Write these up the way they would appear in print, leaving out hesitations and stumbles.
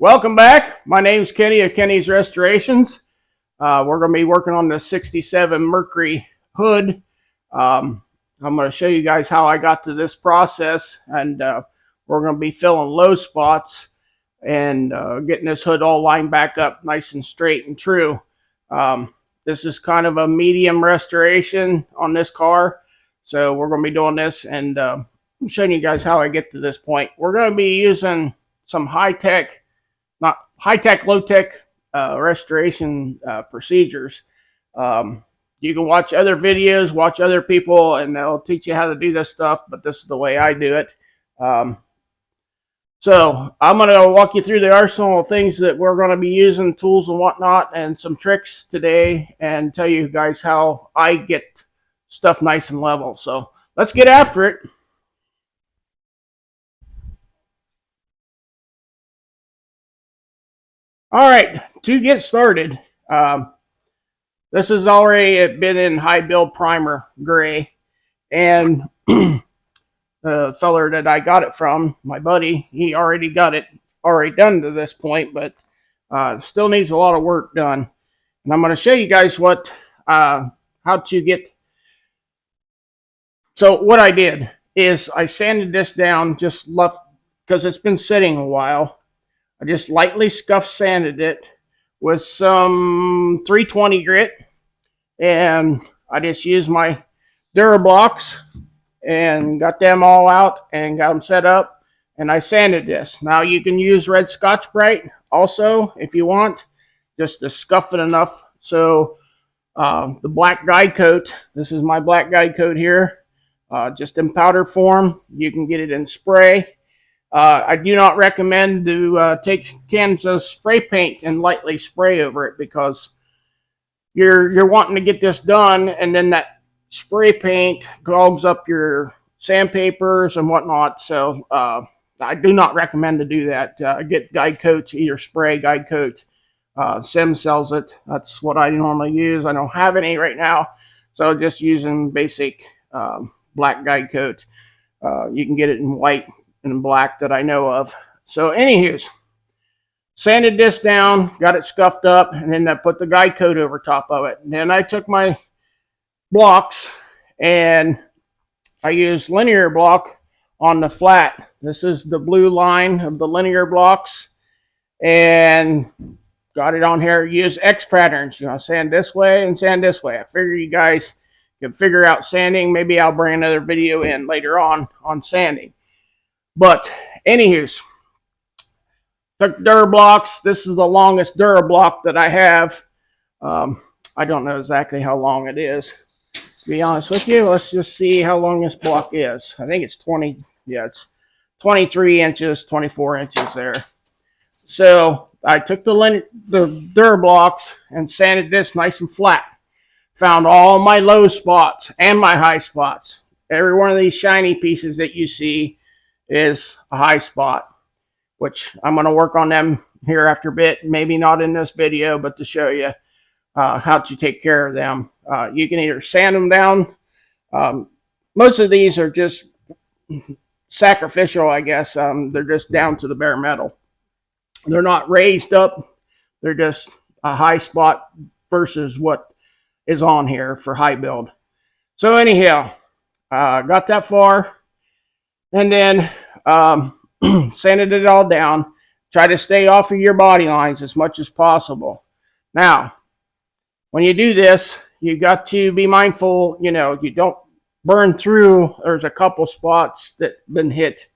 Welcome back. My name's Kenny of Kenny's Restorations. We're going to be working on the 67 Mercury hood. I'm going to show you guys how I got to this process, and we're going to be filling low spots and getting this hood all lined back up nice and straight and true. This is kind of a medium restoration on this car, so we're going to be doing this and showing you guys how I get to this point. We're going to be using some high-tech, not high-tech, low-tech restoration procedures. You can watch other videos, watch other people, and they'll teach you how to do this stuff, but this is the way I do it. So I'm going to walk you through the arsenal of things that we're going to be using, tools and whatnot, and some tricks today, and tell you guys how I get stuff nice and level. So let's get after it. All right, to get started, this has already been in high build primer gray, and the feller that I got it from, my buddy, he already got it already done to this point, but still needs a lot of work done. And I'm going to show you guys what how to get. So what I did is I sanded this down, just left because it's been sitting a while. I just lightly scuff sanded it with some 320 grit, and I just used my Durablocks and got them all out and got them set up, and I sanded this. Now you can use red Scotch-Brite also if you want, just to scuff it enough so the black guide coat, this is my black guide coat here, just in powder form. You can get it in spray. I do not recommend to take cans of spray paint and lightly spray over it, because you're wanting to get this done, and then that spray paint clogs up your sandpapers and whatnot. So I do not recommend to do that. Get guide coats, either spray guide coat. Sim sells it. That's what I normally use. I don't have any right now, so just using basic black guide coat. You can get it in white and black that I know of. So anywho, sanded this down, got it scuffed up, and then I put the guide coat over top of it. And then I took my blocks and I used linear block on the flat. This is the blue line of the linear blocks, and got it on here. Use X patterns, sand this way and sand this way. I figure you guys can figure out sanding. Maybe I'll bring another video in later on sanding. But anywho, took Durablocks. This is the longest Durablock that I have. I don't know exactly how long it is, to be honest with you. Let's just see how long this block is. I think it's 20. Yeah, it's 23 inches, 24 inches there. So I took the Durablocks and sanded this nice and flat. Found all my low spots and my high spots. Every one of these shiny pieces that you see is a high spot, which I'm going to work on them here after a bit. Maybe not in this video, but to show you how to take care of them. You can either sand them down. Most of these are just sacrificial, I guess. They're just down to the bare metal. They're not raised up. They're just a high spot versus what is on here for high build. So anyhow, got that far, and then sanded it all down. Try to stay off of your body lines as much as possible. Now, when you do this, you got to be mindful, you don't burn through. There's a couple spots that been hit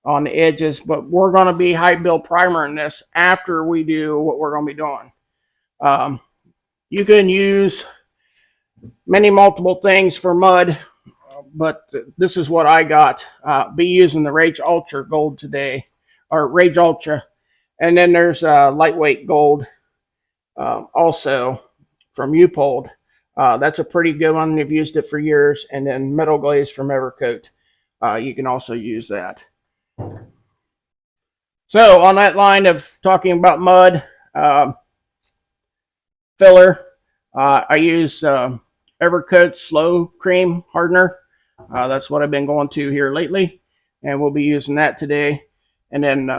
on the edges, but we're going to be high build primering this after we do what we're going to be doing. You can use multiple things for mud, but this is what I got. Be using the Rage Ultra Gold today, or Rage Ultra, and then there's lightweight gold also from Upold. That's a pretty good one. I've used it for years. And then Metal Glaze from Evercoat. You can also use that. So on that line of talking about mud filler, I use Evercoat Slow Cream Hardener. That's what I've been going to here lately, and we'll be using that today. And then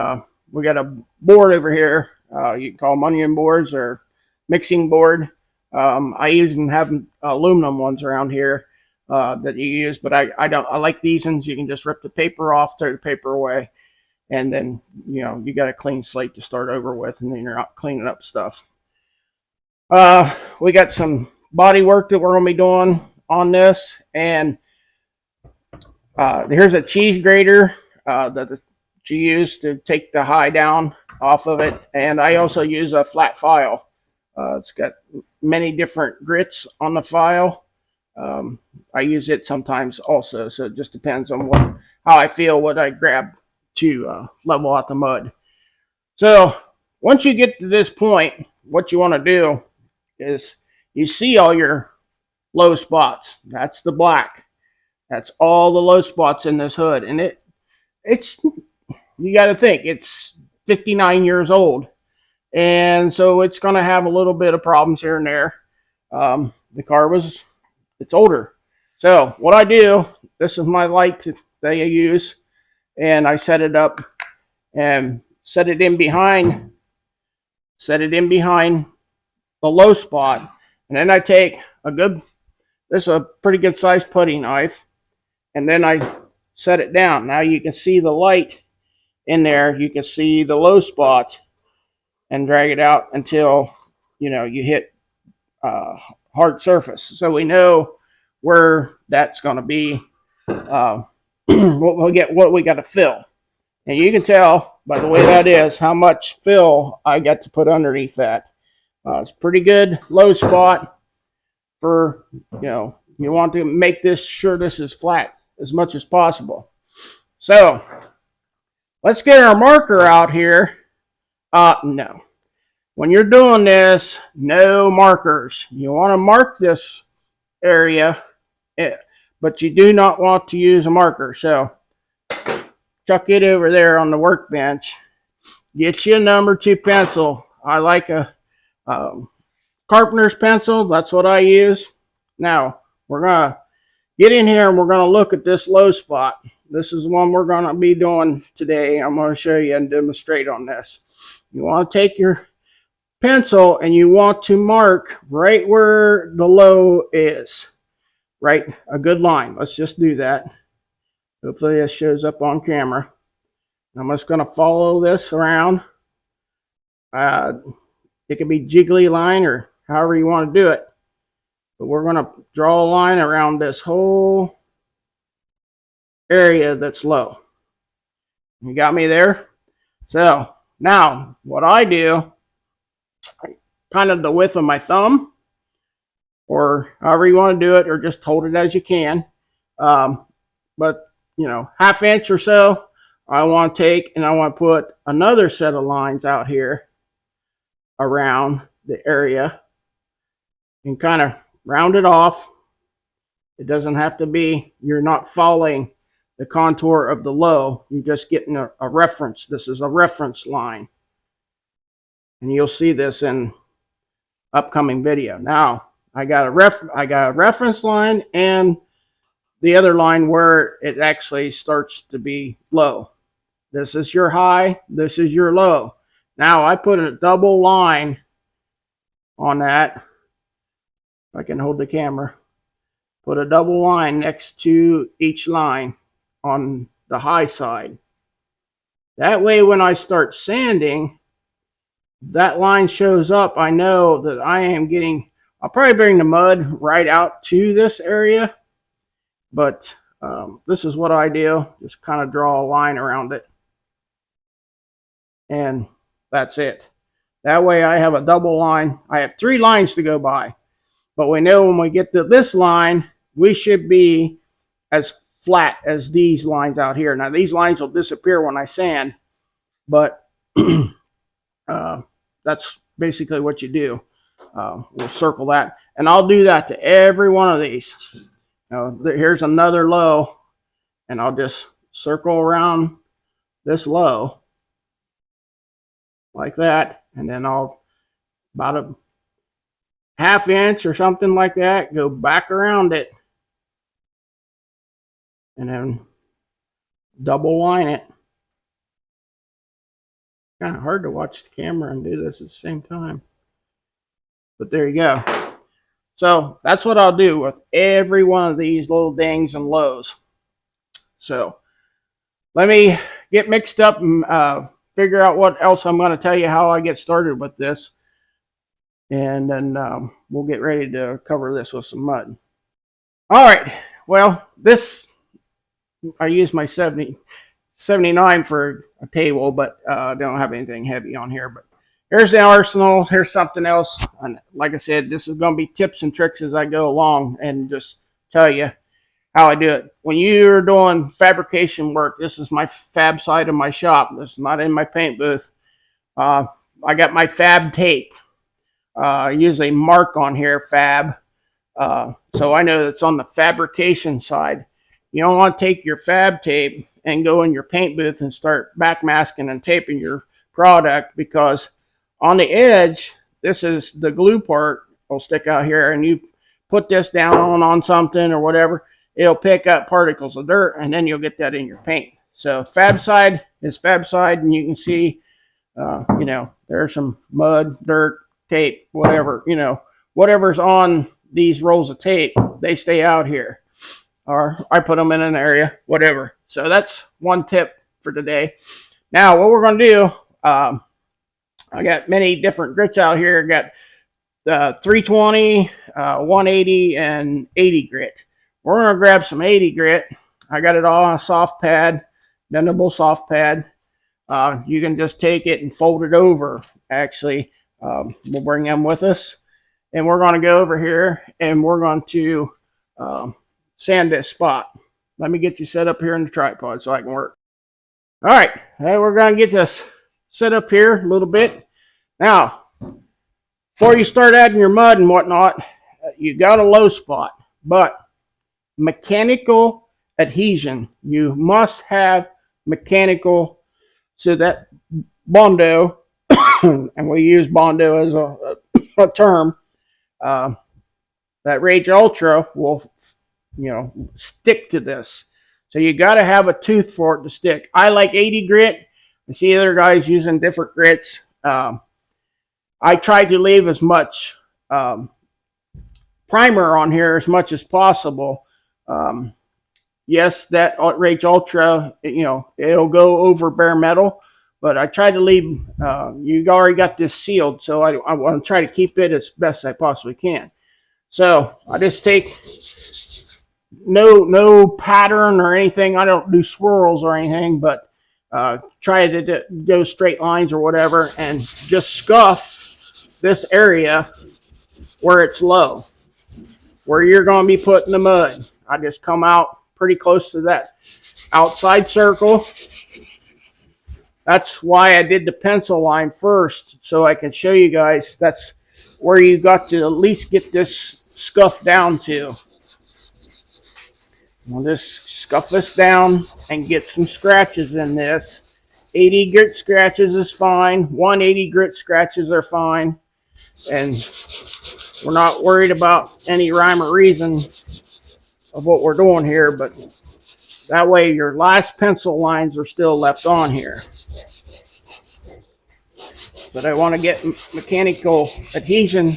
we got a board over here. You can call them onion boards or mixing board. I even have aluminum ones around here that you use, but I don't. I like these ones. You can just rip the paper off, throw the paper away, and then you got a clean slate to start over with, and then you're not cleaning up stuff. We got some body work that we're gonna be doing on this, and here's a cheese grater that you use to take the hide down off of it, and I also use a flat file. It's got many different grits on the file. I use it sometimes also, so it just depends on how I feel, what I grab to level out the mud. So once you get to this point, what you want to do is you see all your low spots. That's the black. That's all the low spots in this hood, and it's you got to think it's 59 years old, and so it's going to have a little bit of problems here and there. The car it's older, so what I do, this is my light that I use, and I set it up and set it in behind the low spot, and then I take this is a pretty good sized putty knife, and then I set it down. Now you can see the light in there. You can see the low spot, and drag it out until you hit hard surface. So we know where that's going to be. What we got to fill, and you can tell by the way that is how much fill I got to put underneath that. It's pretty good low spot for you want to make this sure this is flat as much as possible. So let's get our marker out here. No. When you're doing this, no markers. You want to mark this area, but you do not want to use a marker. So chuck it over there on the workbench. Get you a number 2 pencil. I like a carpenter's pencil. That's what I use. Now, we're going to get in here and we're going to look at this low spot. This is one we're going to be doing today. I'm going to show you and demonstrate on this. You want to take your pencil and you want to mark right where the low is. Right? A good line. Let's just do that. Hopefully this shows up on camera. I'm just going to follow this around. It can be jiggly line or however you want to do it. But we're going to draw a line around this whole area that's low. You got me there? So now what I do, kind of the width of my thumb, or however you want to do it, or just hold it as you can. But ½ inch or so, I want to take and I want to put another set of lines out here around the area and kind of round it off. It doesn't have to be, you're not following the contour of the low. You're just getting a reference. This is a reference line. And you'll see this in upcoming video. Now, I got a reference line and the other line where it actually starts to be low. This is your high, this is your low. Now I put a double line on that. If I can hold the camera. Put a double line next to each line on the high side. That way when I start sanding, that line shows up. I know that I'll probably bring the mud right out to this area. But this is what I do. Just kind of draw a line around it. And that's it. That way I have a double line. I have 3 lines to go by. But we know when we get to this line, we should be as flat as these lines out here. Now these lines will disappear when I sand. But that's basically what you do. We'll circle that. And I'll do that to every one of these. Here's another low, and I'll just circle around this low like that, and then I'll about a ½ inch or something like that, go back around it, and then double line it. Kind of hard to watch the camera and do this at the same time. But there you go. So that's what I'll do with every one of these little dings and lows. So let me get mixed up and figure out what else I'm going to tell you how I get started with this. And then we'll get ready to cover this with some mud. All right. Well, this, I use my 79 for a table, but I don't have anything heavy on here. But here's the arsenal. Here's something else. And like I said, this is going to be tips and tricks as I go along and just tell you how I do it. When you're doing fabrication work, this is my fab side of my shop. This is not in my paint booth. I got my fab tape. I use a mark on here, fab. So I know it's on the fabrication side. You don't want to take your fab tape and go in your paint booth and start backmasking and taping your product, because on the edge, this is the glue part will stick out here, and you put this down on something or whatever, it'll pick up particles of dirt, and then you'll get that in your paint. So fab side is fab side, and you can see, you know, there's some mud, dirt, tape, whatever, you know, whatever's on these rolls of tape, they stay out here, or I put them in an area, whatever. So that's one tip for today. Now what we're going to do, I got many different grits out here. I got 320, 180, and 80 grit. We're going to grab some 80 grit. I got it all on a soft pad, bendable soft pad. You can just take it and fold it over, actually. We'll bring them with us, and we're going to go over here and we're going to sand this spot. Let me get you set up here in the tripod so I can work. All right, we're going to get this set up here a little bit. Now, before you start adding your mud and whatnot, you got a low spot, but mechanical adhesion. You must have mechanical, so that Bondo, and we use Bondo as a term, that Rage Ultra will, you know, stick to this. So you got to have a tooth for it to stick. I like 80 grit. I see other guys using different grits. I try to leave as much primer on here as much as possible. Yes, that Rage Ultra, you know, it'll go over bare metal, but I try to leave, you already got this sealed, so I want to try to keep it as best I possibly can. So I just take no pattern or anything. I don't do swirls or anything, but try to go straight lines or whatever, and just scuff this area where it's low, where you're going to be putting the mud. I just come out pretty close to that outside circle. That's why I did the pencil line first, so I can show you guys that's where you got to at least get this scuff down to. I'll just scuff this down and get some scratches in this. 80 grit scratches is fine. 180 grit scratches are fine. And we're not worried about any rhyme or reason of what we're doing here, but that way your last pencil lines are still left on here. But I want to get mechanical adhesion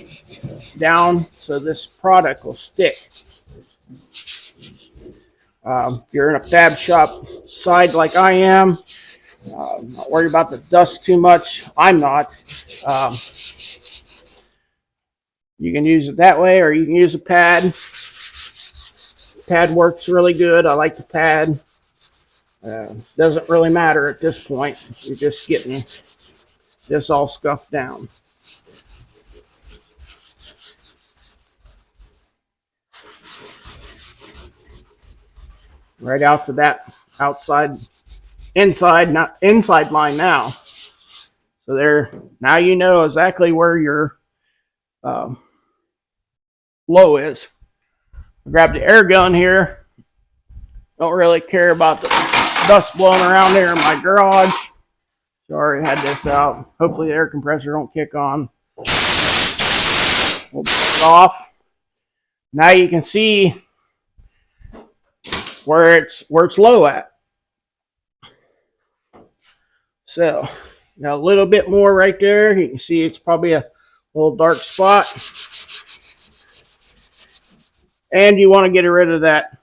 down so this product will stick. If you're in a fab shop side like I am, not worried about the dust too much. I'm not. You can use it that way, or you can use a pad. Pad works really good. I like the pad. Doesn't really matter at this point. You're just getting this all scuffed down. Right out to that inside line now. So there, now you know exactly where your low is. Grab the air gun here. Don't really care about the dust blowing around there in my garage. Sorry, I had this out. Hopefully the air compressor don't kick on. We'll back it off. Now you can see where it's low at. So Now a little bit more right there. You can see it's probably a little dark spot. And you want to get rid of that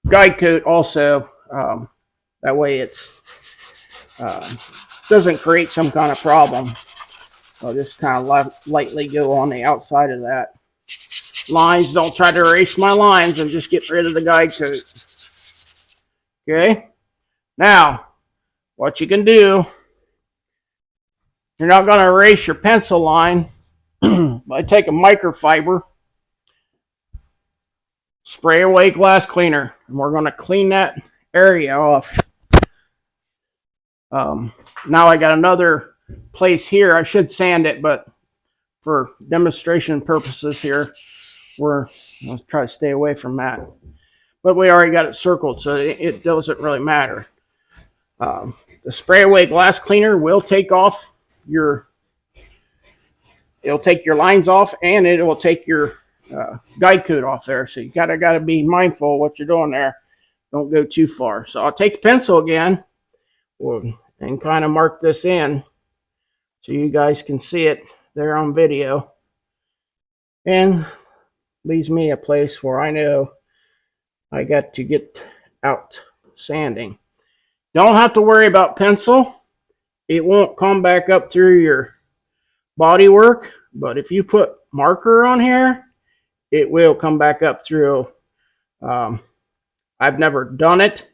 guide coat also. That way it's doesn't create some kind of problem. I'll just kind of lightly go on the outside of that. Lines, don't try to erase my lines and just get rid of the guide coat. Okay? Now, what you can do, you're not going to erase your pencil line by taking microfiber, spray away glass cleaner, and we're going to clean that area off. Now I got another place here. I should sand it, but for demonstration purposes here, I'll try to stay away from that. But we already got it circled, so it doesn't really matter. The spray away glass cleaner will take off it'll take your lines off, and it will take your guide coat off there. So you gotta be mindful of what you're doing there. Don't go too far. So I'll take the pencil again and kind of mark this in so you guys can see it there on video. And leaves me a place where I know I got to get out sanding. Don't have to worry about pencil. It won't come back up through your body work, but if you put marker on here, it will come back up through. I've never done it,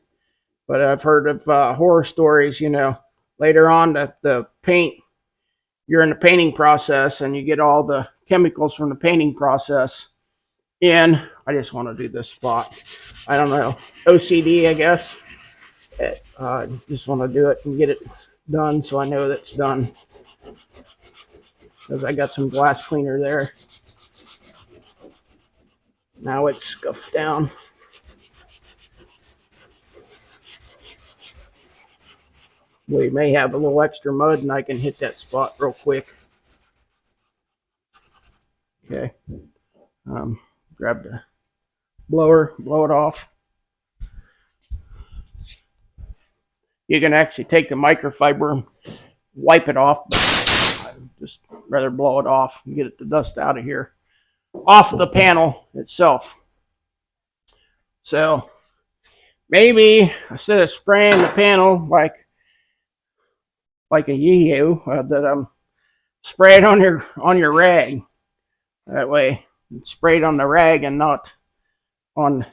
but I've heard of horror stories, you know, later on that the paint, you're in the painting process and you get all the chemicals from the painting process in. I just want to do this spot. I don't know, OCD, I guess. Just want to do it and get it done so I know that's done. Because I got some glass cleaner there. Now it's scuffed down. We may have a little extra mud and I can hit that spot real quick. Okay. Grab the blower, blow it off. You can actually take the microfiber and wipe it off. I'd just rather blow it off and get the dust out of here, off the panel itself. So maybe instead of spraying the panel like a Yee-Hoo, that spray it on your rag. That way, it's sprayed on the rag and not on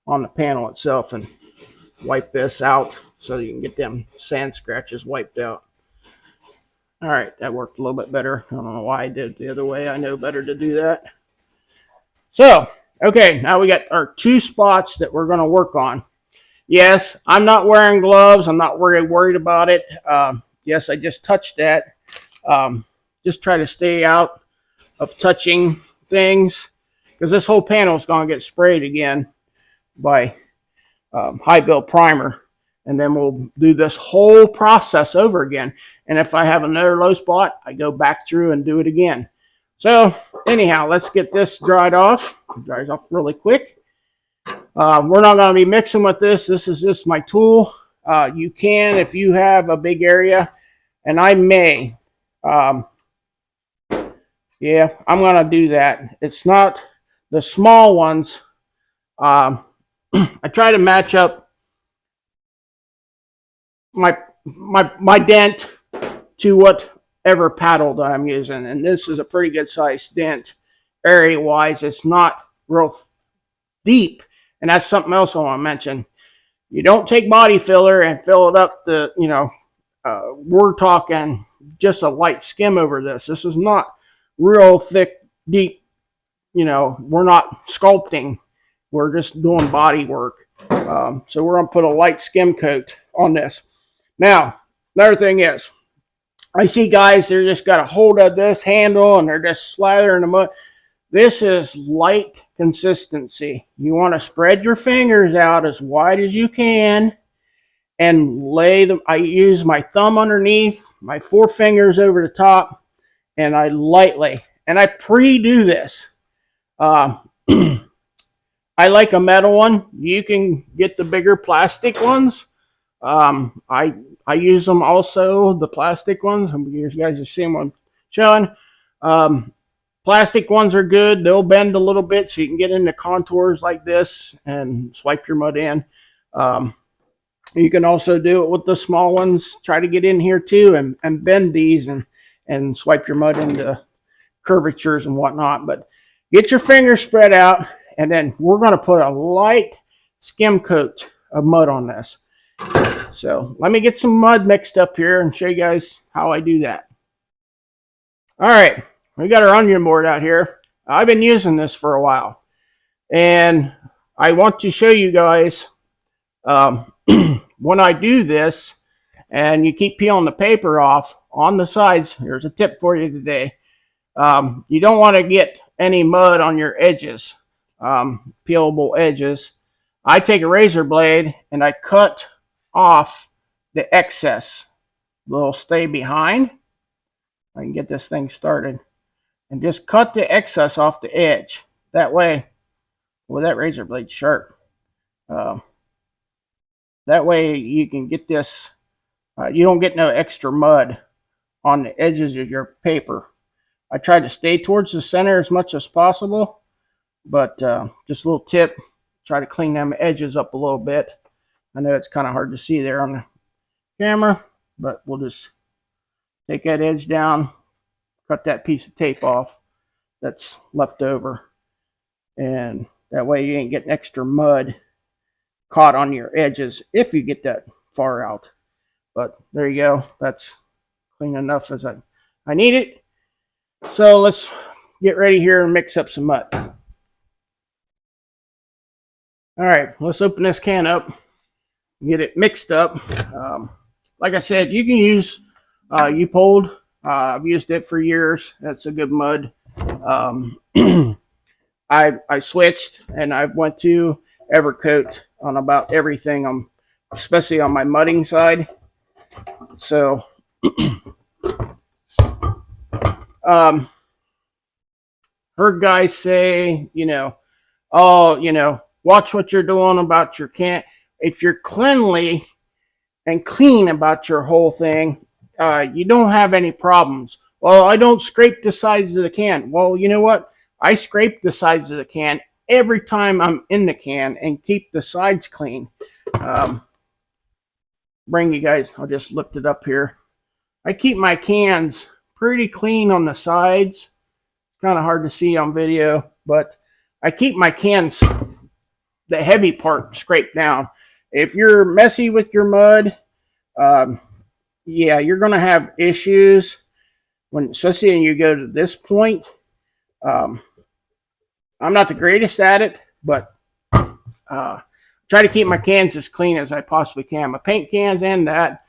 the panel itself, and wipe this out so you can get them sand scratches wiped out. All right, that worked a little bit better. I don't know why I did it the other way. I know better to do that. So, okay, now we got our two spots that we're going to work on. Yes, I'm not wearing gloves. I'm not worried about it. Yes, I just touched that. Just try to stay out of touching things, because this whole panel is going to get sprayed again by high build primer, and then we'll do this whole process over again. And if I have another low spot, I go back through and do it again. So anyhow, let's get this dried off. It dries off really quick. We're not going to be mixing with this. This is just my tool. You can, if you have a big area, and I may, yeah, I'm going to do that. It's not the small ones. I try to match up my dent to whatever paddle that I'm using. And this is a pretty good sized dent area-wise. It's not real deep. And that's something else I want to mention. You don't take body filler and fill it up to, you know, we're talking just a light skim over this. This is not real thick, deep, you know, we're not sculpting. We're just doing body work. So we're going to put a light skim coat on this. Now, another thing is, I see guys, they're just got a hold of this handle and they're just slathering the mud. This is light consistency. You want to spread your fingers out as wide as you can and lay them. I use my thumb underneath, my four fingers over the top, and I lightly, and I pre-do this. I like a metal one. You can get the bigger plastic ones. I use them also, the plastic ones. You guys are seeing what I'm showing. Plastic ones are good. They'll bend a little bit so you can get into contours like this and swipe your mud in. You can also do it with the small ones. Try to get in here too and bend these and swipe your mud into curvatures and whatnot. But get your fingers spread out, and then we're going to put a light skim coat of mud on this. So let me get some mud mixed up here and show you guys how I do that. All right, we got our onion board out here. I've been using this for a while, and I want to show you guys when I do this, and you keep peeling the paper off on the sides. Here's a tip for you today. You don't want to get any mud on your edges, peelable edges. I take a razor blade and I cut off the excess. They'll stay behind. I can get this thing started. And just cut the excess off the edge. That way, well, that razor blade's sharp. That way you can get this, you don't get no extra mud on the edges of your paper. I try to stay towards the center as much as possible, but just a little tip, try to clean them edges up a little bit. I know it's kind of hard to see there on the camera, but we'll just take that edge down, cut that piece of tape off that's left over, and that way you ain't getting extra mud caught on your edges if you get that far out. But there you go, that's clean enough as I need it. So let's get ready here and mix up some mud. All right, let's open this can up, get it mixed up. Like I said, you can use U-Pold. I've used it for years. That's a good mud. I switched and I went to Evercoat on about everything, especially on my mudding side. So heard guys say, watch what you're doing about your can. If you're cleanly and clean about your whole thing, you don't have any problems. Well, I don't scrape the sides of the can. Well, you know what? I scrape the sides of the can every time I'm in the can and keep the sides clean. Bring you guys, I'll just lift it up here. I keep my cans pretty clean on the sides. It's kind of hard to see on video, but I keep my cans, the heavy part, scraped down. If you're messy with your mud, yeah, you're going to have issues when, especially when you go to this point. I'm not the greatest at it, but try to keep my cans as clean as I possibly can. My paint cans and that.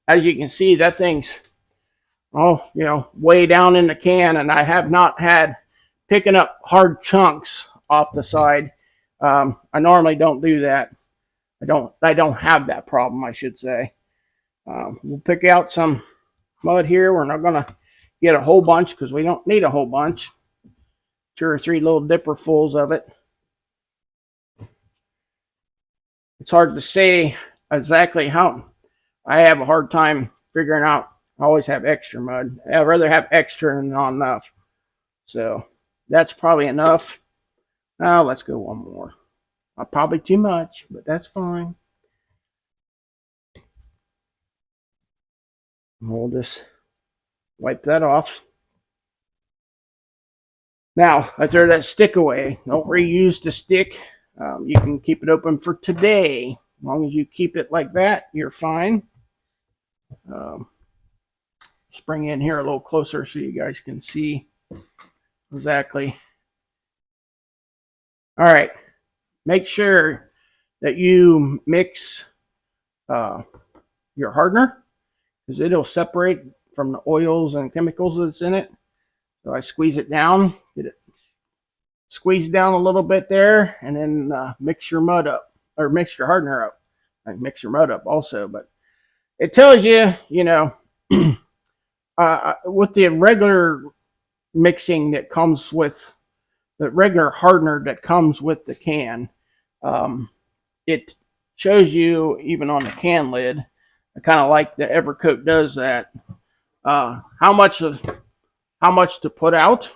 As you can see, that thing's way down in the can, and I have not had picking up hard chunks off the side. I normally don't do that. I don't have that problem, I should say. We'll pick out some mud here. We're not going to get a whole bunch because we don't need a whole bunch. 2 or 3 little dipperfuls of it. It's hard to say exactly how. I have a hard time figuring out. I always have extra mud. I'd rather have extra than not enough. So that's probably enough. Now let's go one more. Probably too much, but that's fine. We'll just wipe that off. Now, I throw that stick away. Don't reuse the stick. You can keep it open for today. As long as you keep it like that, you're fine. Just bring in here a little closer so you guys can see exactly. All right. Make sure that you mix your hardener, because it'll separate from the oils and chemicals that's in it. So I squeeze it down, get it squeezed down a little bit there, and then mix your mud up, or mix your hardener up. I mix your mud up also, but it tells you, with the regular mixing that comes with the regular hardener that comes with the can, it shows you even on the can lid. I kind of like the Evercoat does that. How much to put out.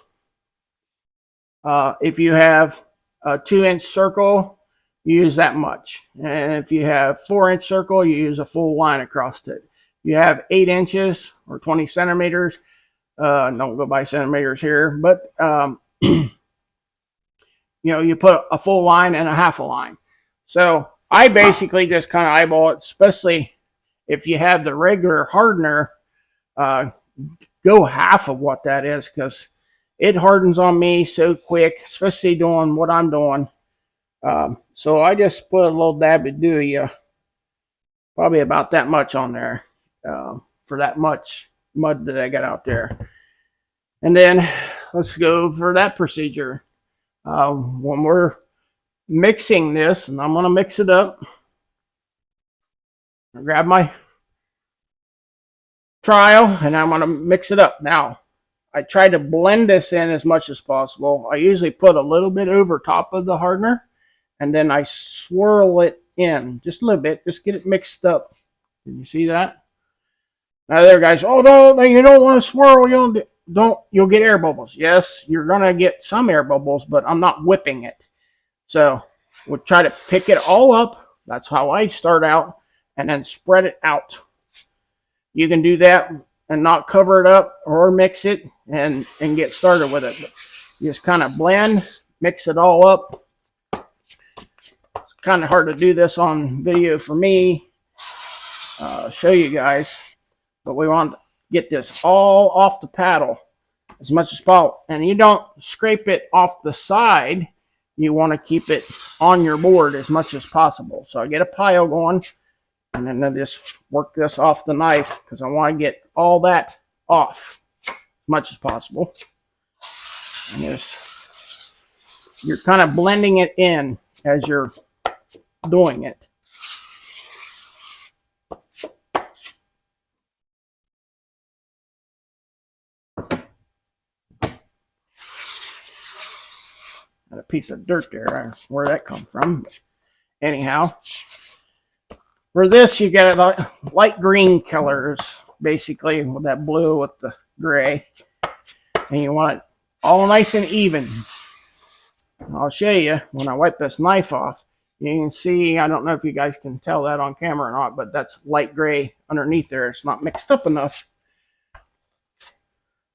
If you have a 2-inch circle, you use that much. And if you have 4-inch circle, you use a full line across it. If you have 8 inches or 20 centimeters, don't go by centimeters here, but you put a full line and a half a line. So I basically just kind of eyeball it, especially if you have the regular hardener. Go half of what that is, because it hardens on me so quick, especially doing what I'm doing. So I just put a little dab of Dewey, probably about that much on there, for that much mud that I got out there. And then let's go for that procedure. When we're mixing this, and I'm going to mix it up, I grab my trial and I'm going to mix it up. Now, I try to blend this in as much as possible. I usually put a little bit over top of the hardener, and then I swirl it in just a little bit, just get it mixed up. Can you see that? Now there, guys. Oh no, you don't want to swirl. You'll get air bubbles. Yes, you're gonna get some air bubbles, but I'm not whipping it. So we'll try to pick it all up. That's how I start out, and then spread it out. You can do that and not cover it up or mix it and get started with it. But you just kind of blend, mix it all up. It's kind of hard to do this on video for me. Show you guys, but we want to get this all off the paddle as much as possible. And you don't scrape it off the side. You want to keep it on your board as much as possible. So I get a pile going, and then I just work this off the knife because I want to get all that off as much as possible. And you're kind of blending it in as you're doing it. Got a piece of dirt there. I don't know where that come from. But anyhow, for this, you get light green colors, basically, with that blue with the gray. And you want it all nice and even. I'll show you when I wipe this knife off. You can see, I don't know if you guys can tell that on camera or not, but that's light gray underneath there. It's not mixed up enough.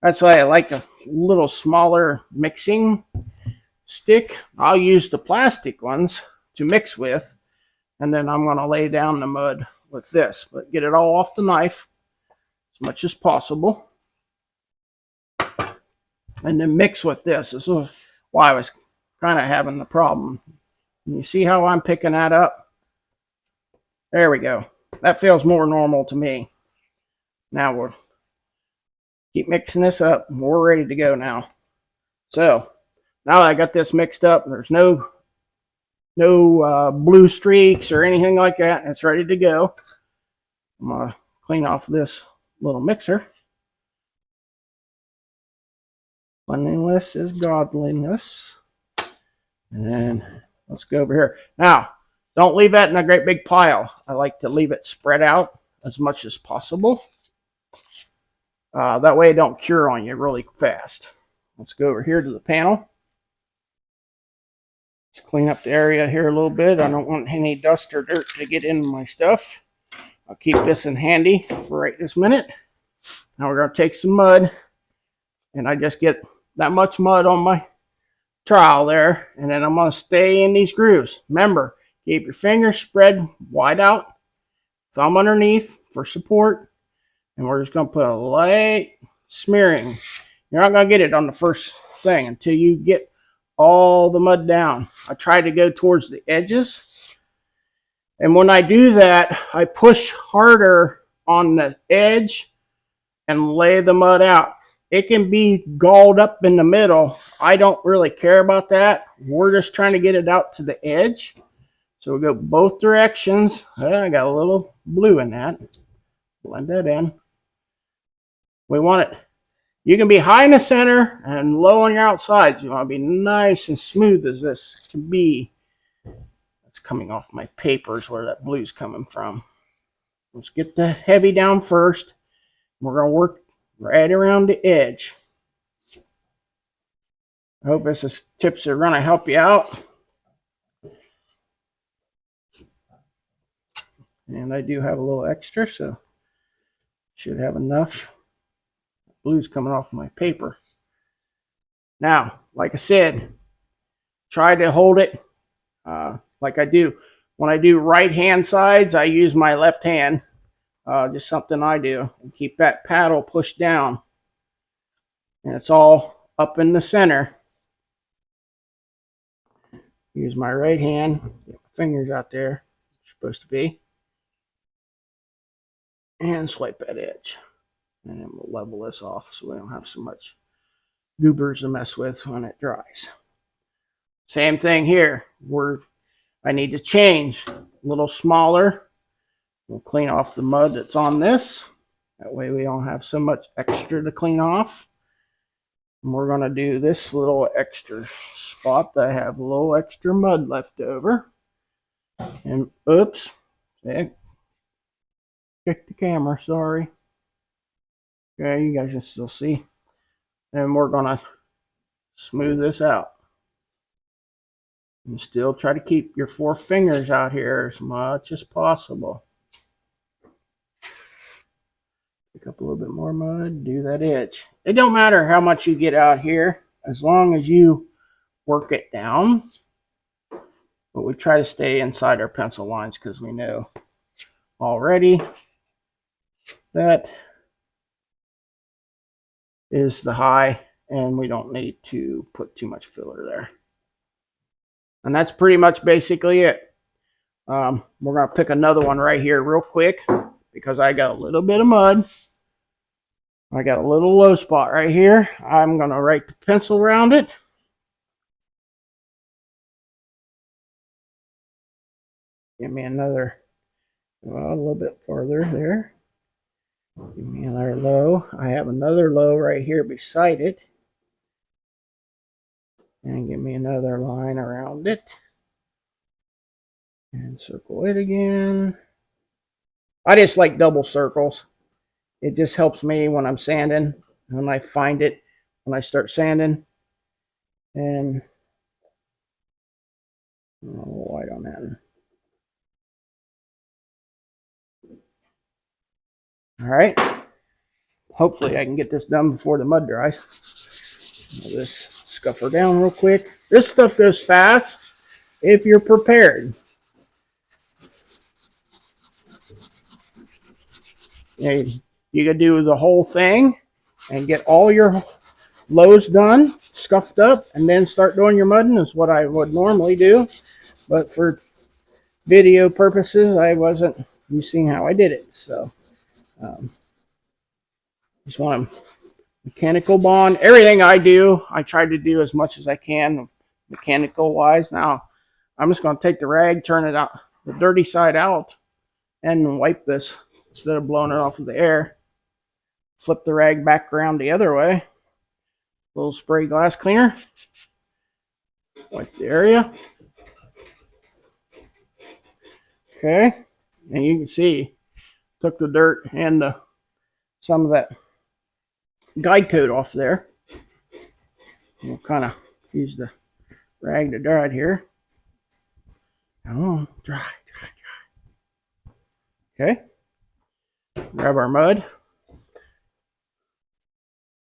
That's why I like a little smaller mixing stick. I'll use the plastic ones to mix with, and then I'm going to lay down the mud with this, but get it all off the knife as much as possible, and then mix with this. This is why I was kind of having the problem. And you see how I'm picking that up? There we go. That feels more normal to me. Now we'll keep mixing this up. We're ready to go now. So now that I got this mixed up, there's no blue streaks or anything like that. It's ready to go. I'm going to clean off this little mixer. Cleanliness is godliness. And then let's go over here. Now, don't leave that in a great big pile. I like to leave it spread out as much as possible. That way it don't cure on you really fast. Let's go over here to the panel. Let's clean up the area here a little bit. I don't want any dust or dirt to get in my stuff. I'll keep this in handy for right this minute. Now we're going to take some mud, and I just get that much mud on my trowel there, and then I'm going to stay in these grooves. Remember, keep your fingers spread wide out, thumb underneath for support, and we're just going to put a light smearing. You're not going to get it on the first thing until you get all the mud down. I try to go towards the edges, and when I do that, I push harder on the edge and lay the mud out. It can be galled up in the middle. I don't really care about that. We're just trying to get it out to the edge. So we go both directions. I got a little blue in that. Blend that in. We want it. You can be high in the center and low on your outsides. You want to be nice and smooth as this can be. That's It's coming off my papers where that blue's coming from. Let's get the heavy down first. We're going to work right around the edge. I hope this tips are going to help you out. And I do have a little extra, so should have enough. Blue's coming off my paper. Now, like I said, try to hold it like I do. When I do right hand sides, I use my left hand. Just something I do. And keep that paddle pushed down. And it's all up in the center. Use my right hand. Get my fingers out there. It's supposed to be. And swipe that edge. And then we'll level this off so we don't have so much goobers to mess with when it dries. Same thing here. I need to change a little smaller. We'll clean off the mud that's on this. That way we don't have so much extra to clean off. And we're going to do this little extra spot that I have a little extra mud left over. And oops, kicked the camera, sorry. Okay, you guys can still see. And we're going to smooth this out. And still try to keep your 4 fingers out here as much as possible. Pick up a little bit more mud, do that edge. It don't matter how much you get out here, as long as you work it down. But we try to stay inside our pencil lines because we know already that is the high and we don't need to put too much filler there. And that's pretty much basically it. We're going to pick another one right here real quick because I got a little bit of mud. I got a little low spot right here. I'm going to write the pencil around it. Give me another, well, a little bit farther there. Give me another low. I have another low right here beside it. And give me another line around it. And circle it again. I just like double circles. It just helps me when I'm sanding. When I find it, when I start sanding. And a little white on that. All right. Hopefully I can get this done before the mud dries. I'll just scuff her down real quick. This stuff goes fast if you're prepared. And you can do the whole thing and get all your lows done, scuffed up, and then start doing your mudding is what I would normally do. But for video purposes, I wasn't using how I did it. So just want to mechanical bond. Everything I do, I try to do as much as I can mechanical wise. Now, I'm just going to take the rag, turn it out, the dirty side out, and wipe this instead of blowing it off with the air. Flip the rag back around the other way. A little spray glass cleaner. Wipe the area. Okay, and you can see, took the dirt and some of that guide coat off there. We'll kind of use the rag to dry it here. Oh, dry. Okay. Grab our mud.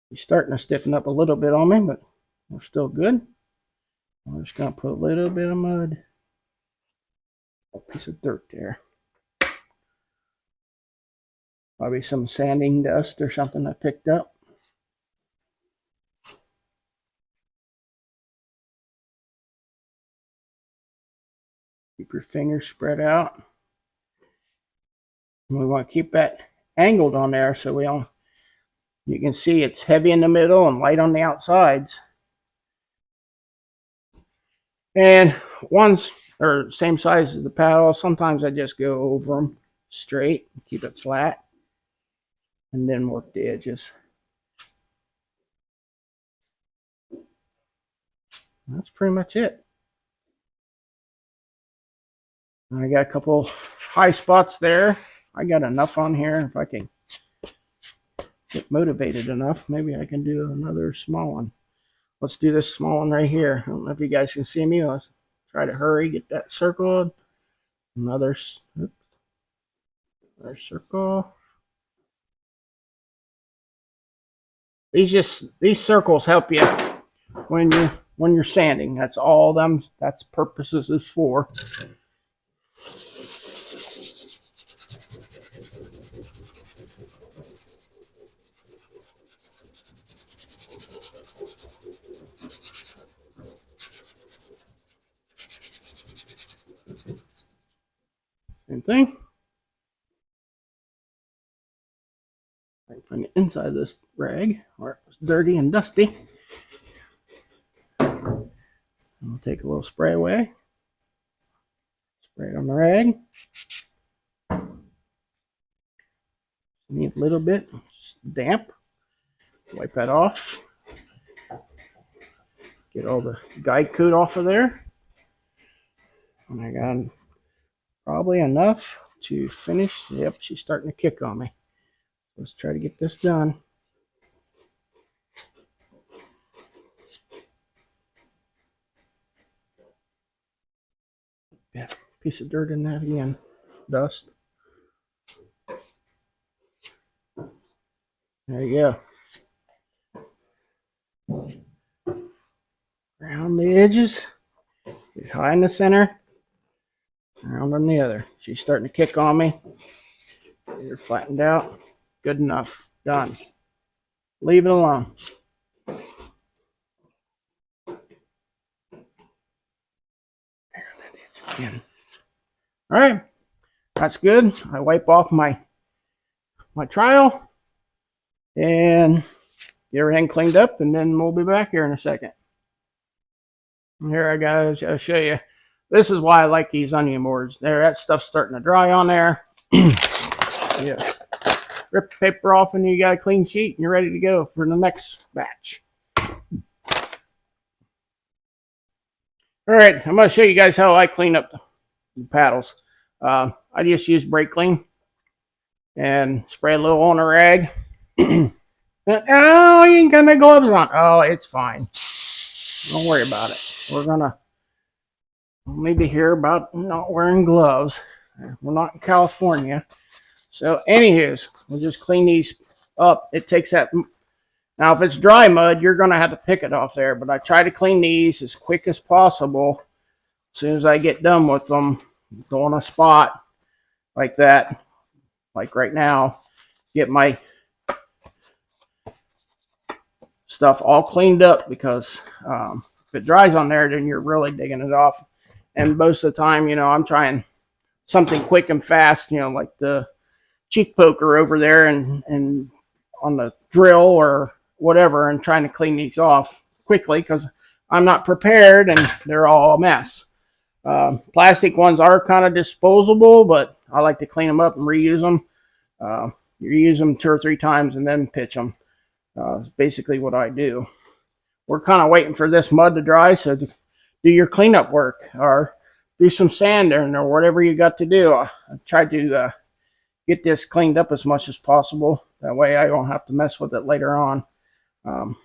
He's starting to stiffen up a little bit on me, but we're still good. We're just going to put a little bit of mud. A piece of dirt there. Probably some sanding dust or something I picked up. Keep your fingers spread out. And we want to keep that angled on there so we don't, you can see it's heavy in the middle and light on the outsides. And ones are same size as the paddle. Sometimes I just go over them straight, keep it flat, and then work the edges. That's pretty much it. I got a couple high spots there. I got enough on here. If I can get motivated enough, maybe I can do another small one. Let's do this small one right here. I don't know if you guys can see me. Let's try to hurry, get that circled. Another circle. These circles help you when you're sanding. That's all them. That's purposes is for. Same thing. I find the inside of this rag where it was dirty and dusty. And we'll take a little spray away. Spray it on the rag. Need a little bit, just damp. Wipe that off. Get all the guide coat off of there. And I got probably enough to finish. Yep, she's starting to kick on me. Let's try to get this done. Yeah, piece of dirt in that again. Dust. There you go. Around the edges. Get high in the center. Around on the other. She's starting to kick on me. Get her flattened out. Good enough. Done. Leave it alone. All right, that's good. I wipe off my trowel and get everything cleaned up, and then we'll be back here in a second. Here I gotta show you. This is why I like these onion boards. There, that stuff's starting to dry on there. Yeah. Rip the paper off, and you got a clean sheet, and you're ready to go for the next batch. All right, I'm going to show you guys how I clean up the paddles. I just use brake clean and spray a little on a rag. Oh, you ain't got no gloves on. Oh, it's fine. Don't worry about it. We're going to need to hear about not wearing gloves. We're not in California. So, anywho's, we'll just clean these up. It takes that. Now, if it's dry mud, you're going to have to pick it off there. But I try to clean these as quick as possible. As soon as I get done with them, go on a spot like that, like right now, get my stuff all cleaned up, because if it dries on there, then you're really digging it off. And most of the time, I'm trying something quick and fast, like the cheek poker over there and on the drill or whatever, and trying to clean these off quickly because I'm not prepared and they're all a mess. Plastic ones are kind of disposable, but I like to clean them up and reuse them. You use them 2 or 3 times and then pitch them. Basically what I do. We're kind of waiting for this mud to dry, so do your cleanup work or do some sanding or whatever you got to do. I tried to get this cleaned up as much as possible. That way I don't have to mess with it later on. And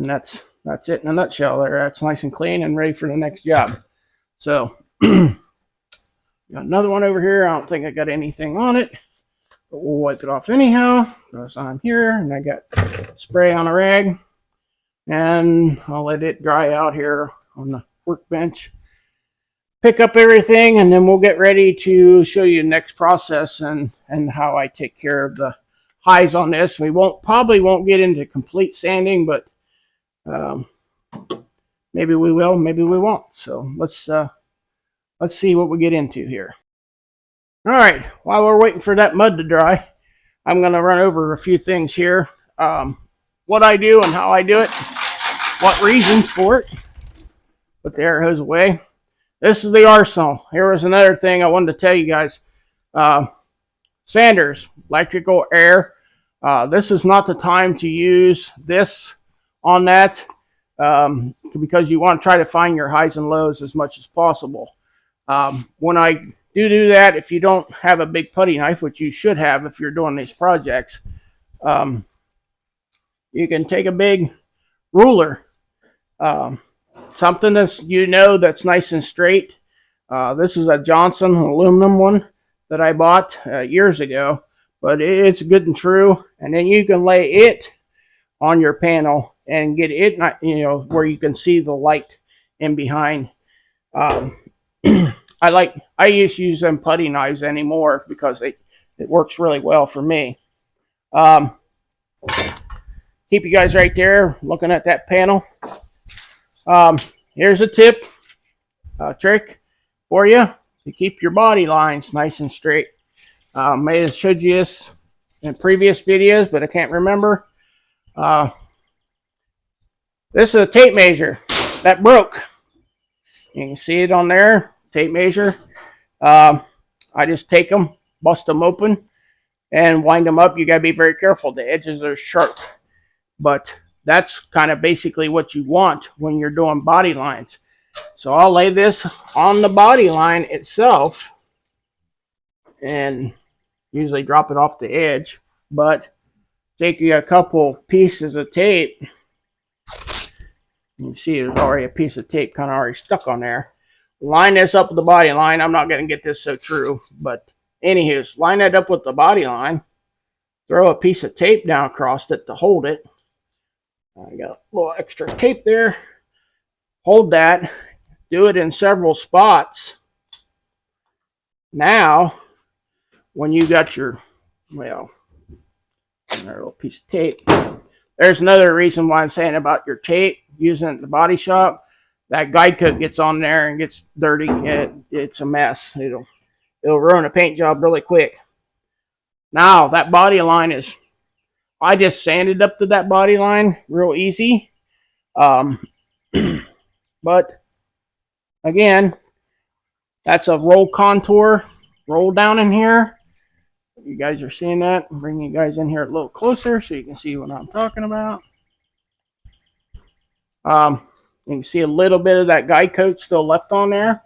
that's it in a nutshell there. That's nice and clean and ready for the next job. So, got another one over here. I don't think I got anything on it, but we'll wipe it off anyhow because I'm here and I got spray on a rag. And I'll let it dry out here on the workbench. Pick up everything, and then we'll get ready to show you the next process and how I take care of the highs on this. We probably won't get into complete sanding, but maybe we will, maybe we won't. So let's see what we get into here. All right, while we're waiting for that mud to dry, I'm going to run over a few things here. What I do and how I do it, what reasons for it. Put the air hose away. This is the arsenal. Here was another thing I wanted to tell you guys. Sanders, electrical air. This is not the time to use this on that because you want to try to find your highs and lows as much as possible. When I do that, if you don't have a big putty knife, which you should have if you're doing these projects, um, you can take a big ruler, um, something that's that's nice and straight. This is a Johnson aluminum one that I bought years ago, but it's good and true. And then you can lay it on your panel and get it, where you can see the light in behind. Um, I used to use them putty knives anymore because it works really well for me. Um, keep you guys right there looking at that panel. Here's a tip, trick for you to keep your body lines nice and straight. May have showed you this in previous videos, but I can't remember. This is a tape measure that broke. You can see it on there, tape measure. I just take them, bust them open, and wind them up. You got to be very careful. The edges are sharp, but that's kind of basically what you want when you're doing body lines. So I'll lay this on the body line itself and usually drop it off the edge, but take you a couple pieces of tape. You can see there's already a piece of tape kind of already stuck on there. Line this up with the body line. I'm not going to get this so true, but anywho, line that up with the body line. Throw a piece of tape down across it to hold it. I got a little extra tape there. Hold that. Do it in several spots. Now, when you got your, another little piece of tape. There's another reason why I'm saying about your tape, using it at the body shop. That guide coat gets on there and gets dirty. It's a mess. It'll ruin a paint job really quick. Now, that body line is, I just sanded up to that body line real easy. But again, that's a roll contour, roll down in here. You guys are seeing that. I'm bringing you guys in here a little closer so you can see what I'm talking about. You can see a little bit of that guide coat still left on there,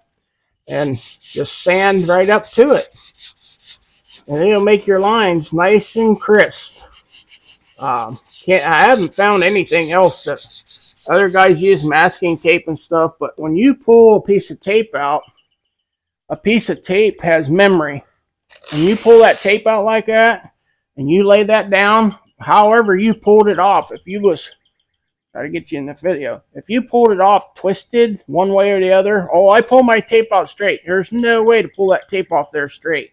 and just sand right up to it, and it'll make your lines nice and crisp. I haven't found anything else that other guys use masking tape and stuff, but when you pull a piece of tape out, a piece of tape has memory. When you pull that tape out like that and you lay that down, however you pulled it off, if you was, try to get you in the video, if you pulled it off twisted one way or the other, I pull my tape out straight. There's no way to pull that tape off there straight.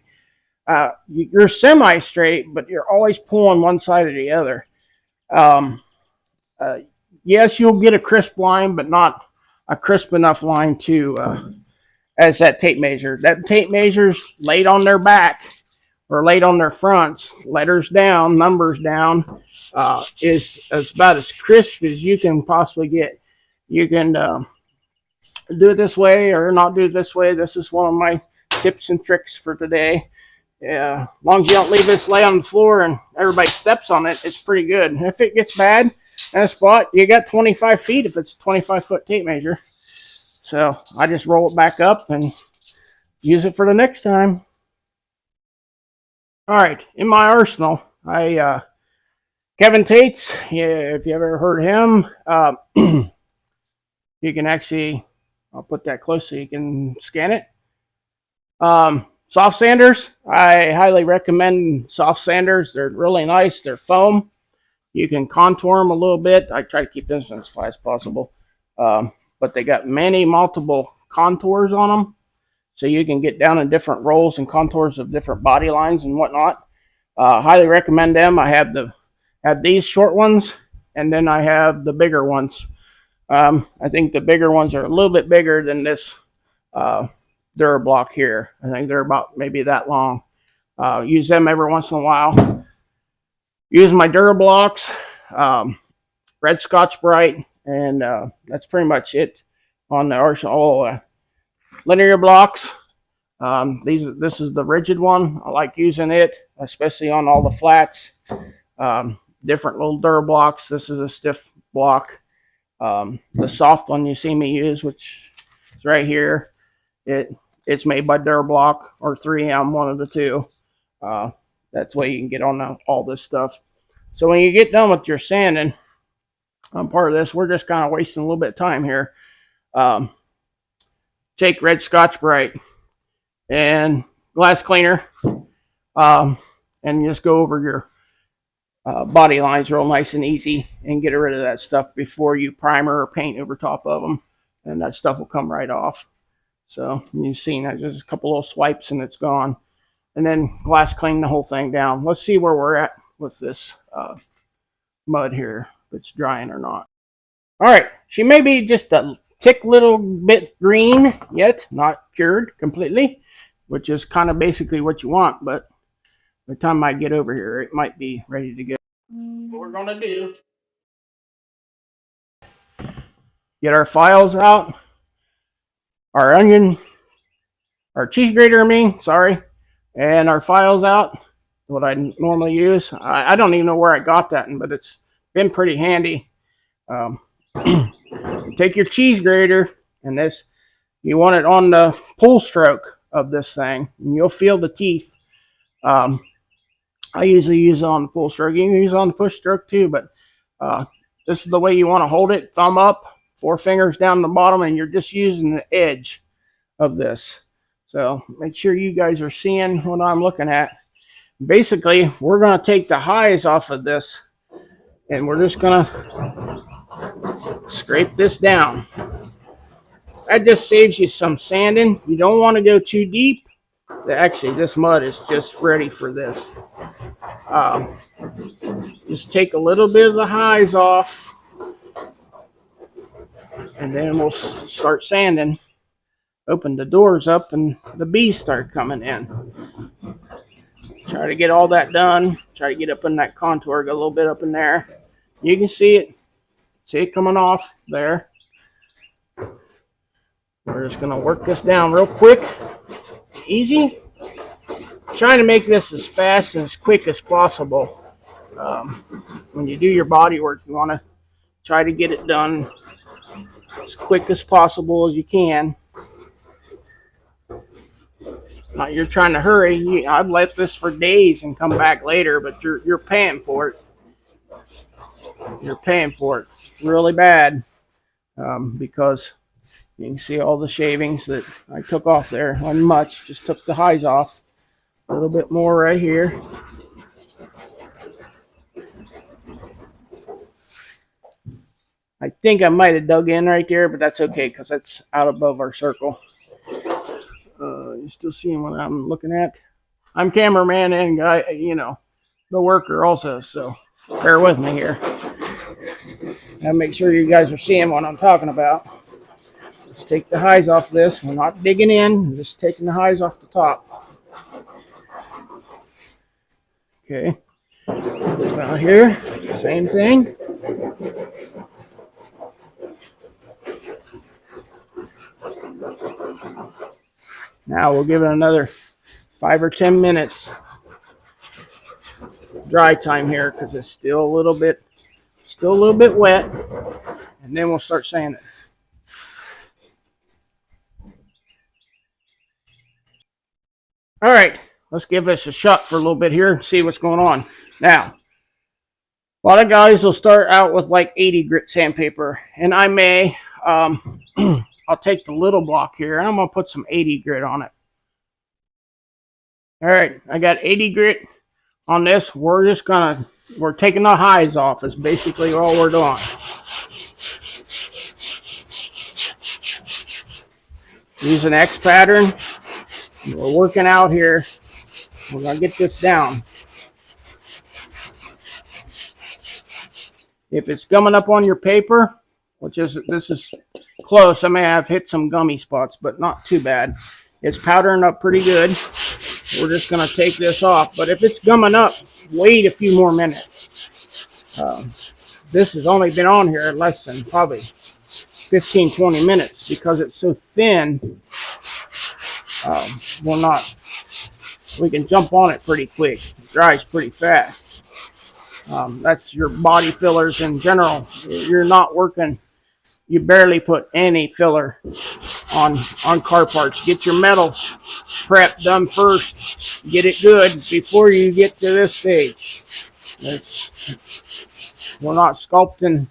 You're semi-straight, but you're always pulling one side or the other. Yes, you'll get a crisp line, but not a crisp enough line to as that tape measure. That tape measure's laid on their back or laid on their fronts, letters down, numbers down, is about as crisp as you can possibly get. You can do it this way or not do it this way. This is one of my tips and tricks for today. As long as you don't leave this lay on the floor and everybody steps on it, it's pretty good. And if it gets bad in a spot, you got 25 feet if it's a 25-foot tape measure. So I just roll it back up and use it for the next time. All right, in my arsenal, Kevin Tate's, if you ever heard of him, you can actually, I'll put that close so you can scan it. Soft sanders, I highly recommend soft sanders. They're really nice. They're foam. You can contour them a little bit. I try to keep this as flat as possible. But they got multiple contours on them, so you can get down in different rolls and contours of different body lines and whatnot. Highly recommend them. I have these short ones, and then I have the bigger ones. I think the bigger ones are a little bit bigger than this Durablock here. I think they're about maybe that long. Use them every once in a while. Use my Durablocks, red Scotch-Brite, and that's pretty much it on the Arsenal. Linear blocks. This is the rigid one. I like using it, especially on all the flats. Different little Durablocks. This is a stiff block. The soft one you see me use, which is right here. It's made by Durablock or 3M, one of the two. That's why you can get on all this stuff. So when you get done with your sanding on part of this, we're just kind of wasting a little bit of time here. Take red Scotch-Brite and glass cleaner, and just go over your body lines real nice and easy and get rid of that stuff before you primer or paint over top of them, and that stuff will come right off. So you've seen that, just a couple little swipes and it's gone. And then glass clean the whole thing down. Let's see where we're at with this mud here, if it's drying or not. All right, she may be just a tick little bit green yet, not cured completely, which is kind of basically what you want, but by the time I get over here, it might be ready to go. What we're going to do, get our files out, our onion, our cheese grater, and our files out, what I normally use. I don't even know where I got that, but it's been pretty handy. Take your cheese grater, and this, you want it on the pull stroke of this thing, and you'll feel the teeth. I usually use it on the pull stroke. You can use it on the push stroke too, but this is the way you want to hold it. Thumb up, 4 fingers down the bottom, and you're just using the edge of this. So make sure you guys are seeing what I'm looking at. Basically, we're going to take the highs off of this, and we're just going to scrape this down. That just saves you some sanding. You don't want to go too deep. Actually, this mud is just ready for this. Just take a little bit of the highs off, and then we'll start sanding. Open the doors up, and the bees start coming in. Try to get all that done. Try to get up in that contour, get a little bit up in there. You can see it. See it coming off there. We're just going to work this down real quick. Easy. Trying to make this as fast and as quick as possible. When you do your body work, you want to try to get it done as quick as possible as you can. You're trying to hurry. I've left this for days and come back later, but you're paying for it. You're paying for it really bad, because you can see all the shavings that I took off there. Not much, just took the highs off. A little bit more right here. I think I might have dug in right there, but that's okay because that's out above our circle. You still seeing what I'm looking at? I'm cameraman and guy, the worker also, so bear with me here. Gotta make sure you guys are seeing what I'm talking about. Let's take the highs off this. We're not digging in, we're just taking the highs off the top. Okay. Down here, same thing. Now we'll give it another 5 or 10 minutes dry time here because it's still a little bit wet, and then we'll start sanding. All right, let's give this a shot for a little bit here and see what's going on. Now, a lot of guys will start out with like 80 grit sandpaper, and I may I'll take the little block here and I'm going to put some 80 grit on it. All right, I got 80 grit on this. We're taking the highs off is basically all we're doing. Use an X pattern. We're working out here. We're going to get this down. If it's gumming up on your paper, this is close. I may have hit some gummy spots, but not too bad. It's powdering up pretty good. We're just going to take this off. But if it's gumming up, wait a few more minutes. This has only been on here less than probably 15, 20 minutes because it's so thin. We can jump on it pretty quick. It dries pretty fast. That's your body fillers in general. You're not working. You barely put any filler on car parts. Get your metal prep done first. Get it good before you get to this stage. We're not sculpting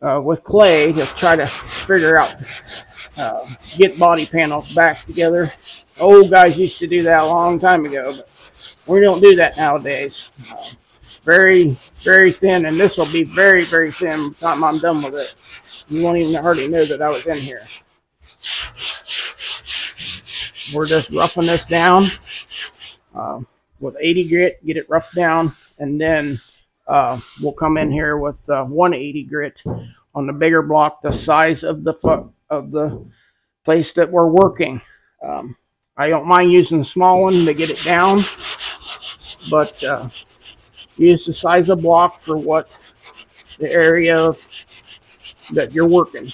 with clay to try to figure out get body panels back together. Old guys used to do that a long time ago, but we don't do that nowadays. Very, very thin, and this will be very, very thin by the time I'm done with it. You won't even hardly know that I was in here. We're just roughing this down with 80 grit, get it roughed down, and then we'll come in here with 180 grit on the bigger block, the size of the place that we're working. I don't mind using the small one to get it down, but use the size of block for what the area that you're working.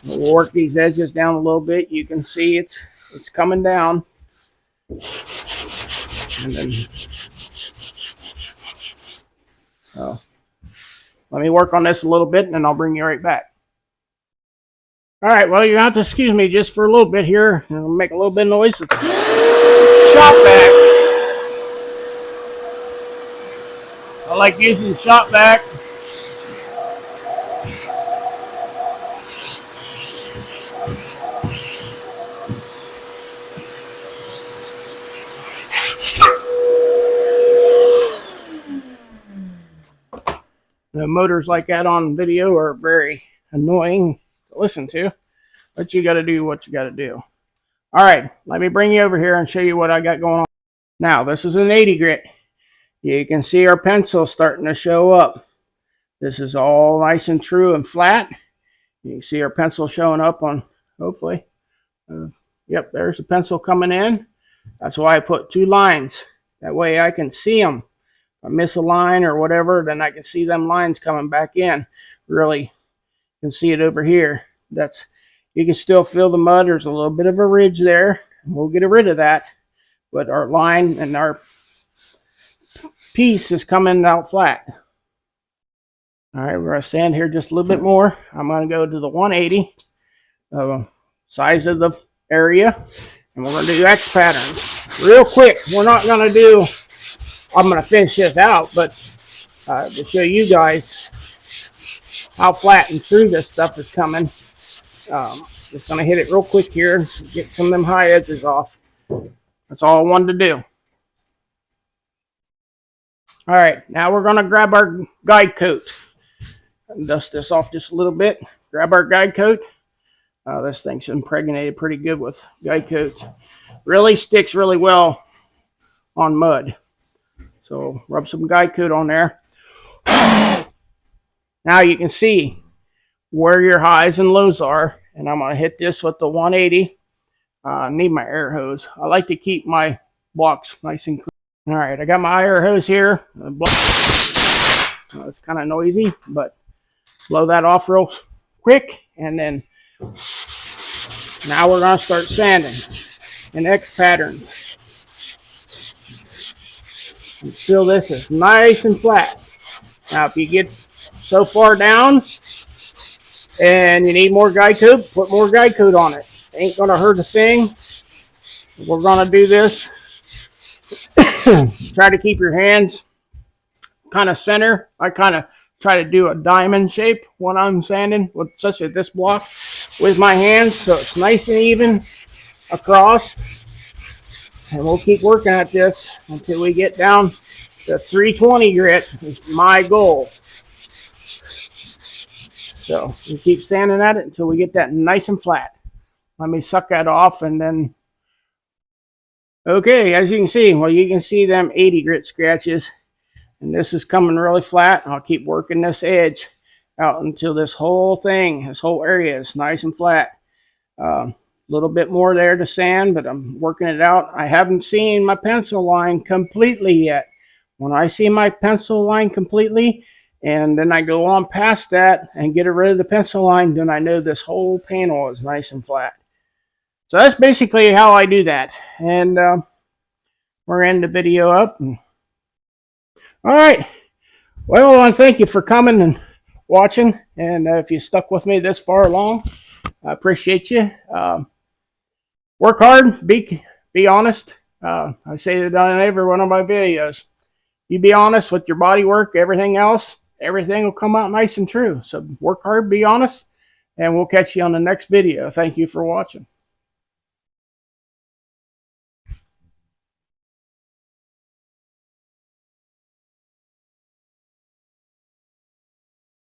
We'll work these edges down a little bit. You can see it's coming down. And then let me work on this a little bit and then I'll bring you right back. All right, well, you have to excuse me just for a little bit here. I'll make a little bit of noise. Shop vac. I like using the shop vac. The motors like that on video are very annoying to listen to, but you got to do what you got to do. All right, let me bring you over here and show you what I got going on. Now, this is an 80 grit. You can see our pencil starting to show up. This is all nice and true and flat. You can see our pencil showing up on, hopefully. Yep, there's the pencil coming in. That's why I put 2 lines. That way I can see them. If I miss a line or whatever, then I can see them lines coming back in. Really, you can see it over here. You can still feel the mud. There's a little bit of a ridge there. We'll get rid of that. But our line and our piece is coming out flat. All right, we're going to sand here just a little bit more. I'm going to go to the 180 size of the area, and we're going to do X patterns real quick. We're not going to do, I'm going to finish this out, but to show you guys how flat and true this stuff is coming. Just going to hit it real quick here and get some of them high edges off. That's all I wanted to do. All right, now we're going to grab our guide coat. Dust this off just a little bit. Grab our guide coat. This thing's impregnated pretty good with guide coat. Really sticks really well on mud. So rub some guide coat on there. Now you can see where your highs and lows are. And I'm going to hit this with the 180. I need my air hose. I like to keep my blocks nice and clean. All right, I got my air hose here. It's kind of noisy, but blow that off real quick. And then now we're going to start sanding in X patterns until this is nice and flat. Now, if you get so far down and you need more guide coat, put more guide coat on it. Ain't going to hurt a thing. We're going to do this. Try to keep your hands kind of center. I kind of try to do a diamond shape when I'm sanding with such as this block with my hands, so it's nice and even across. And we'll keep working at this until we get down to 320 grit is my goal. So we keep sanding at it until we get that nice and flat. Let me suck that off and then. Okay, as you can see, well, you can see them 80 grit scratches. And this is coming really flat. I'll keep working this edge out until this whole thing, this whole area is nice and flat. A little bit more there to sand, but I'm working it out. I haven't seen my pencil line completely yet. When I see my pencil line completely, and then I go on past that and get rid of the pencil line, then I know this whole panel is nice and flat. So that's basically how I do that. And we're ending the video up. All right. Well, I want to thank you for coming and watching. And if you stuck with me this far along, I appreciate you. Work hard. Be honest. I say that on every one of my videos. You be honest with your body work, everything else, everything will come out nice and true. So work hard, be honest, and we'll catch you on the next video. Thank you for watching.